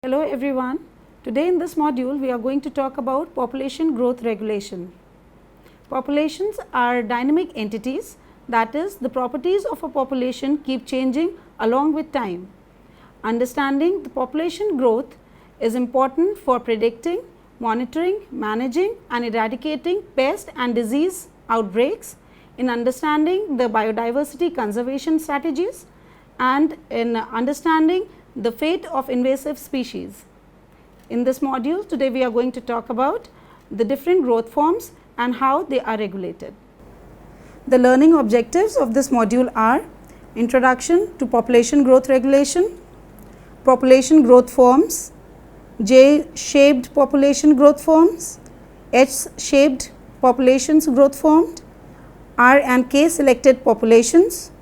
Hello everyone. Today in this module we are going to talk about population growth regulation. Populations are dynamic entities, that is, the properties of a population keep changing along with time. Understanding the population growth is important for predicting, monitoring, managing and eradicating pest and disease outbreaks, in understanding the biodiversity conservation strategies and in understanding the fate of invasive species. In this module today we are going to talk about the different growth forms and how they are regulated. The learning objectives of this module are introduction to population growth regulation, population growth forms, J-shaped population growth forms, H-shaped populations growth formed, R and K selected populations,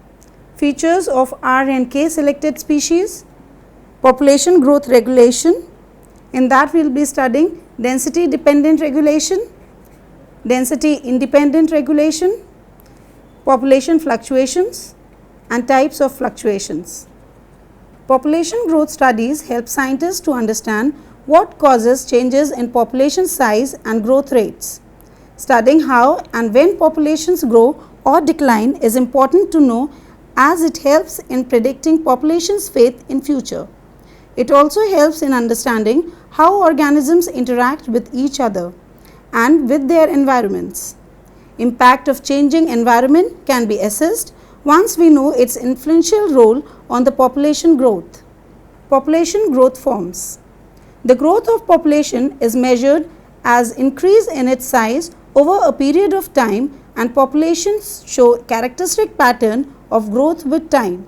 features of R and K selected species, population growth regulation. In that we will be studying density dependent regulation, density independent regulation, population fluctuations and types of fluctuations. Population growth studies help scientists to understand what causes changes in population size and growth rates. Studying how and when populations grow or decline is important to know, as it helps in predicting population's fate in future. It also helps in understanding how organisms interact with each other and with their environments. Impact of changing environment can be assessed once we know its influential role on the population growth. Population growth forms. The growth of population is measured as increase in its size over a period of time, and populations show characteristic pattern of growth with time.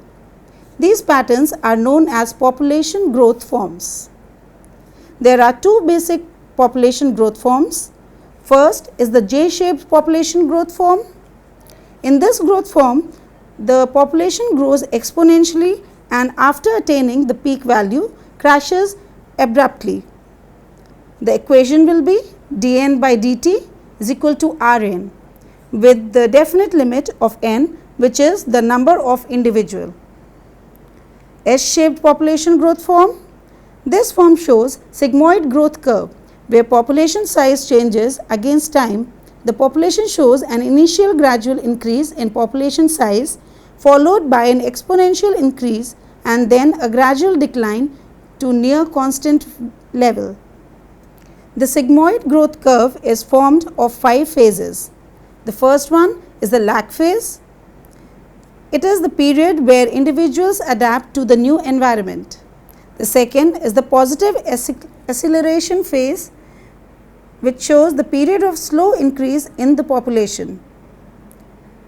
These patterns are known as population growth forms. There are two basic population growth forms. First is the J-shaped population growth form. In this growth form, the population grows exponentially and after attaining the peak value crashes abruptly. The equation will be dn by dt is equal to Rn with the definite limit of n, which is the number of individual. S-shaped population growth form. This form shows sigmoid growth curve where population size changes against time. The population shows an initial gradual increase in population size followed by an exponential increase and then a gradual decline to near constant level. The sigmoid growth curve is formed of 5 phases. The first one is the lag phase. It is the period where individuals adapt to the new environment. The second is the positive acceleration phase, which shows the period of slow increase in the population.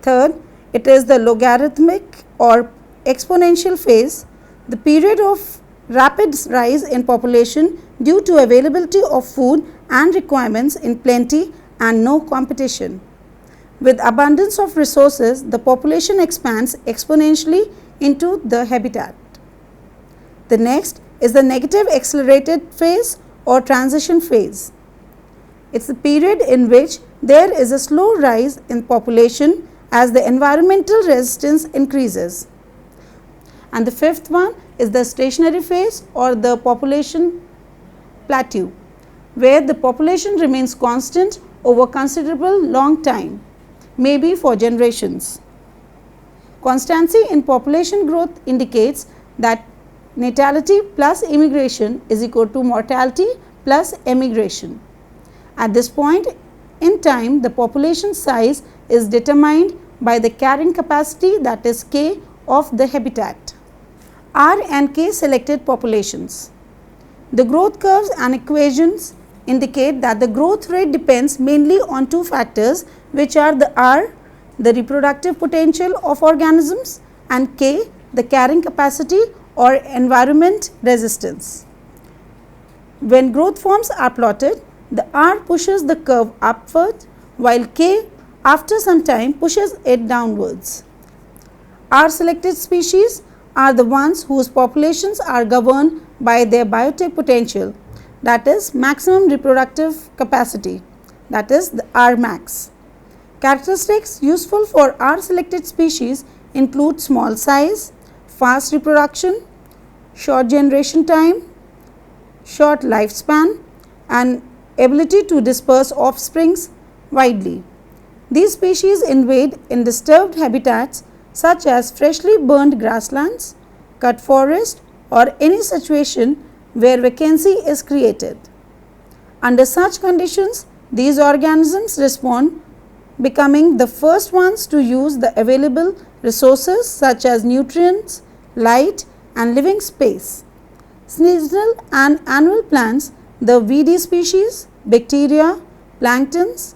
Third, it is the logarithmic or exponential phase, the period of rapid rise in population due to availability of food and requirements in plenty and no competition. With abundance of resources, the population expands exponentially into the habitat. The next is the negative accelerated phase or transition phase. It is the period in which there is a slow rise in population as the environmental resistance increases. And the fifth one is the stationary phase or the population plateau, where the population remains constant over considerable long time, maybe for generations. Constancy in population growth indicates that natality plus immigration is equal to mortality plus emigration. At this point in time, the population size is determined by the carrying capacity, that is K, of the habitat. R and K selected populations. The growth curves and equations indicate that the growth rate depends mainly on two factors, which are the R, the reproductive potential of organisms, and K, the carrying capacity or environment resistance. When growth forms are plotted, the R pushes the curve upward while K after some time pushes it downwards. R selected species are the ones whose populations are governed by their biotic potential, that is maximum reproductive capacity, that is the R max. Characteristics useful for R selected species include small size, fast reproduction, short generation time, short lifespan, and ability to disperse offsprings widely. These species invade in disturbed habitats such as freshly burned grasslands, cut forest, or any situation where vacancy is created. Under such conditions, these organisms respond, becoming the first ones to use the available resources such as nutrients, light, and living space. Seasonal and annual plants, the weedy species, bacteria, planktons,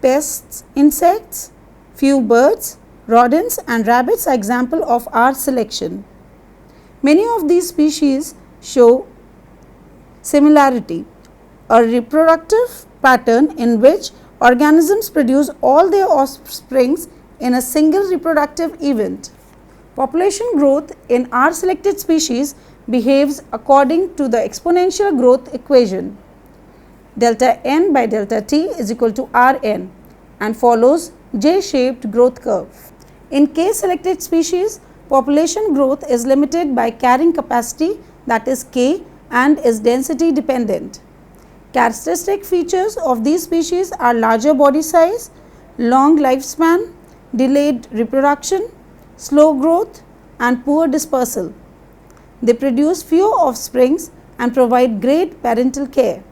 pests, insects, few birds, rodents, and rabbits are examples of our selection. Many of these species show similarity, a reproductive pattern in which organisms produce all their offsprings in a single reproductive event. Population growth in our selected species behaves according to the exponential growth equation. Delta n by delta t is equal to Rn and follows J-shaped growth curve. In case selected species, population growth is limited by carrying capacity, that is K, and is density dependent. Characteristic features of these species are larger body size, long lifespan, delayed reproduction, slow growth, and poor dispersal. They produce fewer offsprings and provide great parental care.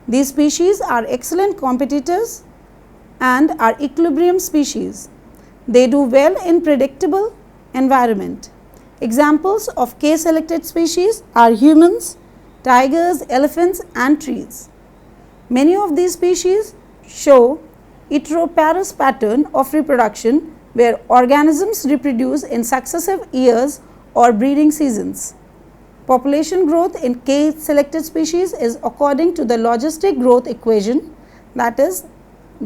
These species are excellent competitors and are equilibrium species. They do well in predictable environment. Examples of K-selected species are humans, tigers, elephants, and trees. Many of these species show heteroparous pattern of reproduction where organisms reproduce in successive years or breeding seasons. Population growth in K-selected species is according to the logistic growth equation, that is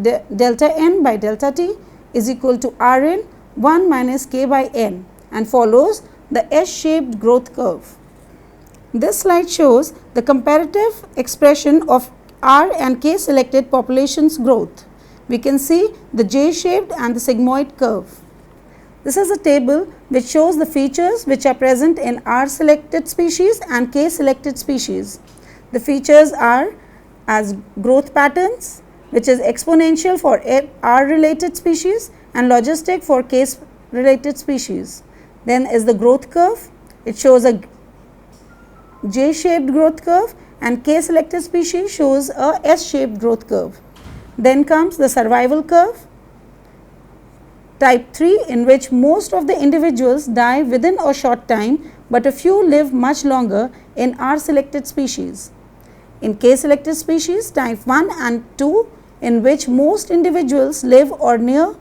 delta n by delta t is equal to Rn 1 minus k by n, and follows the S-shaped growth curve. This slide shows the comparative expression of R and K selected populations growth. We can see the J-shaped and the sigmoid curve. This is a table which shows the features which are present in R selected species and K selected species. The features are as growth patterns, which is exponential for R related species and logistic for K related species. Then is the growth curve. It shows a J-shaped growth curve, and K selected species shows a S-shaped growth curve. Then comes the survival curve, type 3, in which most of the individuals die within a short time, but a few live much longer in R selected species. In K selected species, type 1 and 2, in which most individuals live or near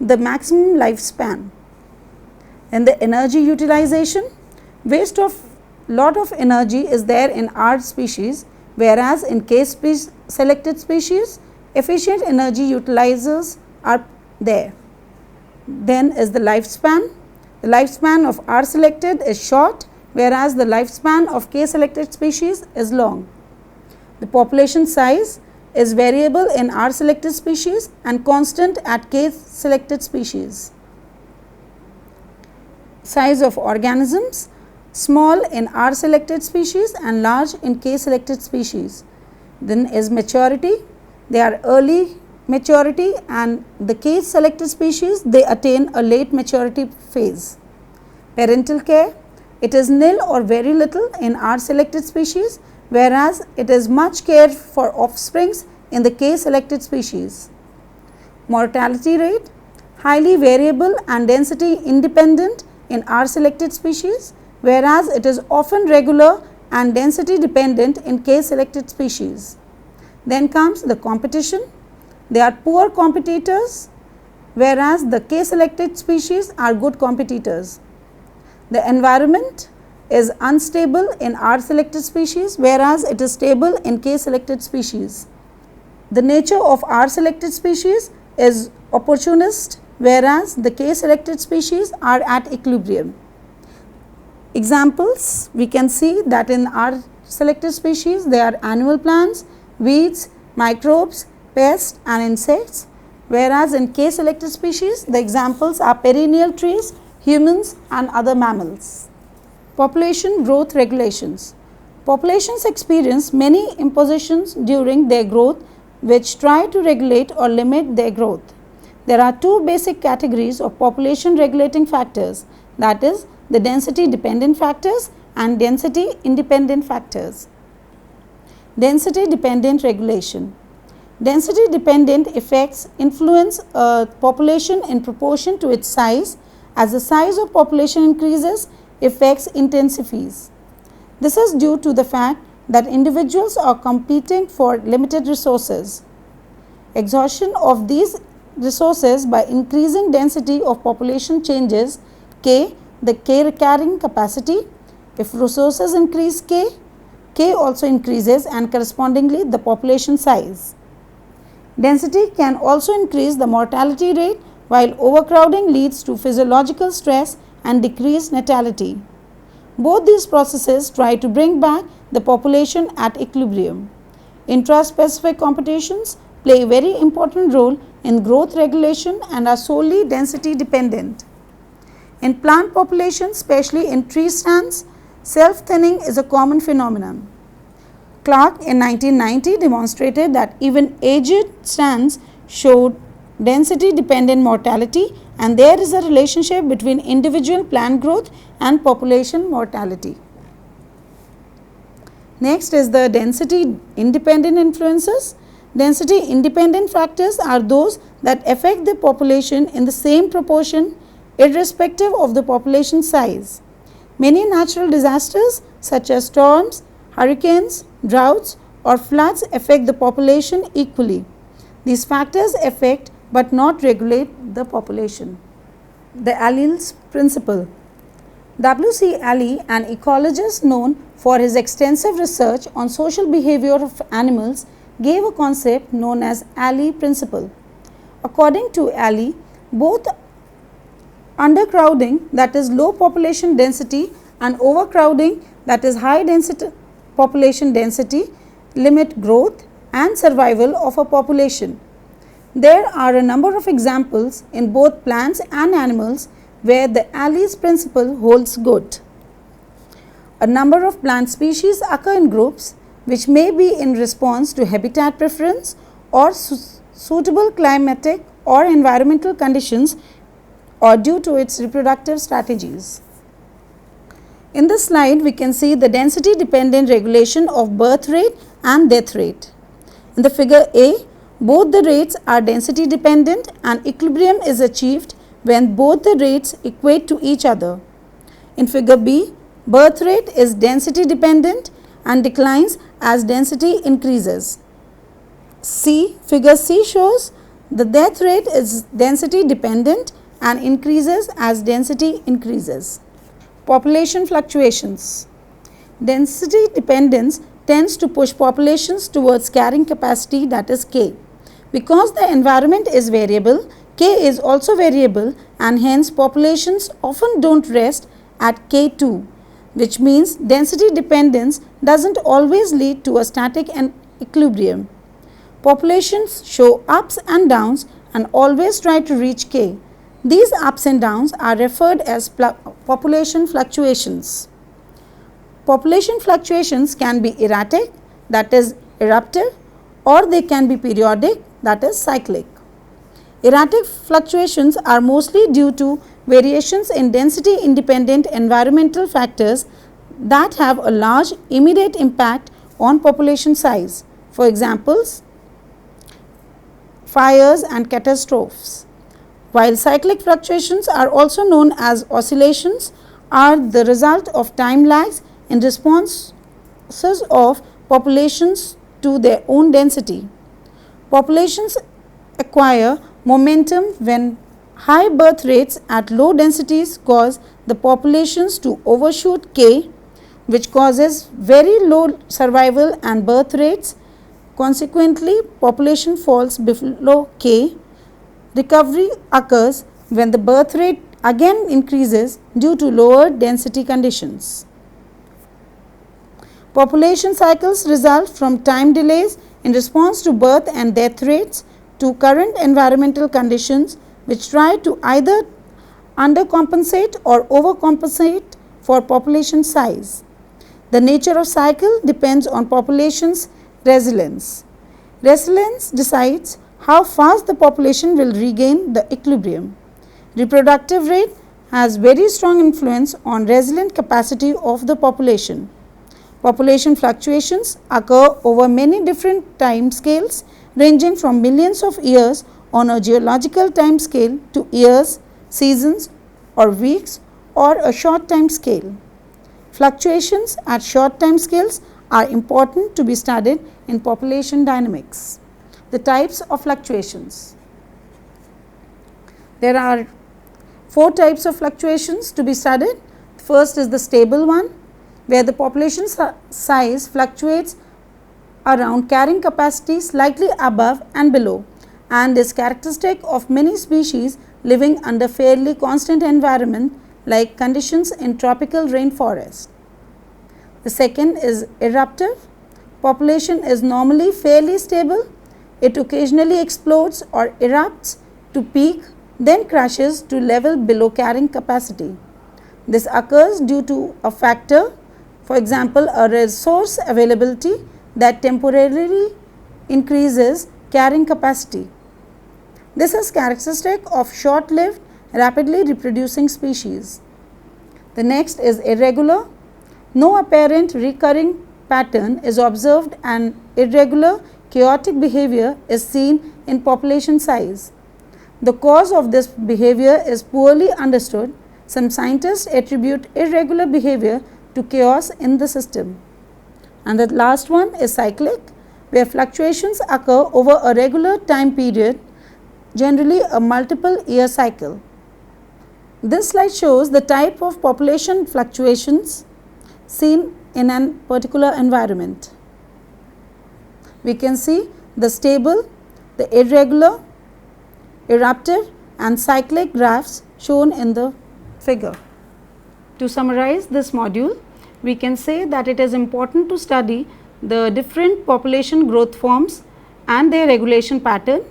the maximum lifespan. And the energy utilization, waste of lot of energy is there in R species, whereas in K selected species, efficient energy utilizers are there. Then is the lifespan. The lifespan of R selected is short, whereas the lifespan of K selected species is long. The population size is variable in R selected species and constant at K selected species. Size of organisms, small in R selected species and large in K selected species. Then is maturity. They are early maturity, and the K selected species, they attain a late maturity phase. Parental care, it is nil or very little in R selected species, whereas it is much care for offsprings in the K selected species. Mortality rate, highly variable and density independent in R selected species, whereas it is often regular and density dependent in K selected species. Then comes the competition. They are poor competitors, whereas the K selected species are good competitors. The environment is unstable in R selected species, whereas it is stable in K selected species. The nature of R selected species is opportunist, whereas the K selected species are at equilibrium. Examples, we can see that in R selected species, they are annual plants, weeds, microbes, pests and insects, whereas in K selected species, the examples are perennial trees, humans and other mammals. Population growth regulations. Populations experience many impositions during their growth which try to regulate or limit their growth. There are two basic categories of population regulating factors, that is, the density dependent factors and density independent factors. Density dependent regulation. Density dependent effects influence a population in proportion to its size. As the size of population increases, effects intensifies. This is due to the fact that individuals are competing for limited resources. Exhaustion of these resources by increasing density of population changes K, the K carrying capacity. If resources increase K, K also increases and correspondingly the population size. Density can also increase the mortality rate, while overcrowding leads to physiological stress and decreased natality. Both these processes try to bring back the population at equilibrium. Intraspecific competitions play a very important role in growth regulation and are solely density dependent. In plant populations, especially in tree stands, self-thinning is a common phenomenon. Clark in 1990 demonstrated that even aged stands showed density dependent mortality, and there is a relationship between individual plant growth and population mortality. Next is the density independent influences. Density independent factors are those that affect the population in the same proportion irrespective of the population size. Many natural disasters such as storms, hurricanes, droughts or floods affect the population equally. These factors affect but not regulate the population. The Allais principle. W.C. Allais, an ecologist known for his extensive research on social behavior of animals, gave a concept known as Allais principle. According to Allais, both undercrowding, that is low population density, and overcrowding, that is high density population density, limit growth and survival of a population. There are a number of examples in both plants and animals where the Allais principle holds good. A number of plant species occur in groups which may be in response to habitat preference or suitable climatic or environmental conditions or due to its reproductive strategies. In this slide, we can see the density dependent regulation of birth rate and death rate. In the figure A, both the rates are density dependent and equilibrium is achieved when both the rates equate to each other. In figure B, birth rate is density dependent and declines as density increases. Figure C shows the death rate is density dependent and increases as density increases. Population fluctuations. Density dependence tends to push populations towards carrying capacity, that is K. Because the environment is variable, K is also variable and hence populations often don't rest at K2, which means density dependence doesn't always lead to a static equilibrium. Populations show ups and downs and always try to reach K. These ups and downs are referred as population fluctuations. Population fluctuations can be erratic, that is eruptive, or they can be periodic, that is cyclic. Erratic fluctuations are mostly due to variations in density independent environmental factors that have a large immediate impact on population size. For examples, fires and catastrophes. While cyclic fluctuations are also known as oscillations, are the result of time lags in responses of populations to their own density. Populations acquire momentum when high birth rates at low densities cause the populations to overshoot K, which causes very low survival and birth rates. Consequently, population falls below K. Recovery occurs when the birth rate again increases due to lower density conditions. Population cycles result from time delays in response to birth and death rates to current environmental conditions which try to either undercompensate or overcompensate for population size. The nature of cycle depends on population's resilience. Resilience decides how fast the population will regain the equilibrium. Reproductive rate has very strong influence on resilient capacity of the population. Population fluctuations occur over many different time scales ranging from millions of years on a geological time scale to years, seasons or weeks or a short time scale. Fluctuations at short time scales are important to be studied in population dynamics. The types of fluctuations. There are 4 types of fluctuations to be studied. First is the stable one, where the population size fluctuates around carrying capacity slightly above and below and is characteristic of many species living under fairly constant environment like conditions in tropical rainforest. The second is eruptive. Population is normally fairly stable. It occasionally explodes or erupts to peak, then crashes to level below carrying capacity. This occurs due to a factor, for example, a resource availability that temporarily increases carrying capacity. This is characteristic of short-lived, rapidly reproducing species. The next is irregular. No apparent recurring pattern is observed and irregular chaotic behavior is seen in population size. The cause of this behavior is poorly understood. Some scientists attribute irregular behavior to chaos in the system. And the last one is cyclic, where fluctuations occur over a regular time period, generally a multiple year cycle. This slide shows the type of population fluctuations seen in a particular environment. We can see the stable, the irregular, eruptive and cyclic graphs shown in the figure. To summarize this module, we can say that it is important to study the different population growth forms and their regulation pattern,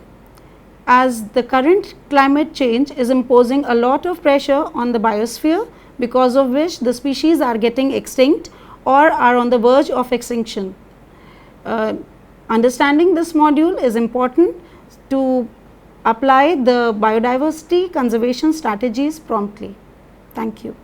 as the current climate change is imposing a lot of pressure on the biosphere, because of which the species are getting extinct or are on the verge of extinction. Understanding this module is important to apply the biodiversity conservation strategies promptly. Thank you.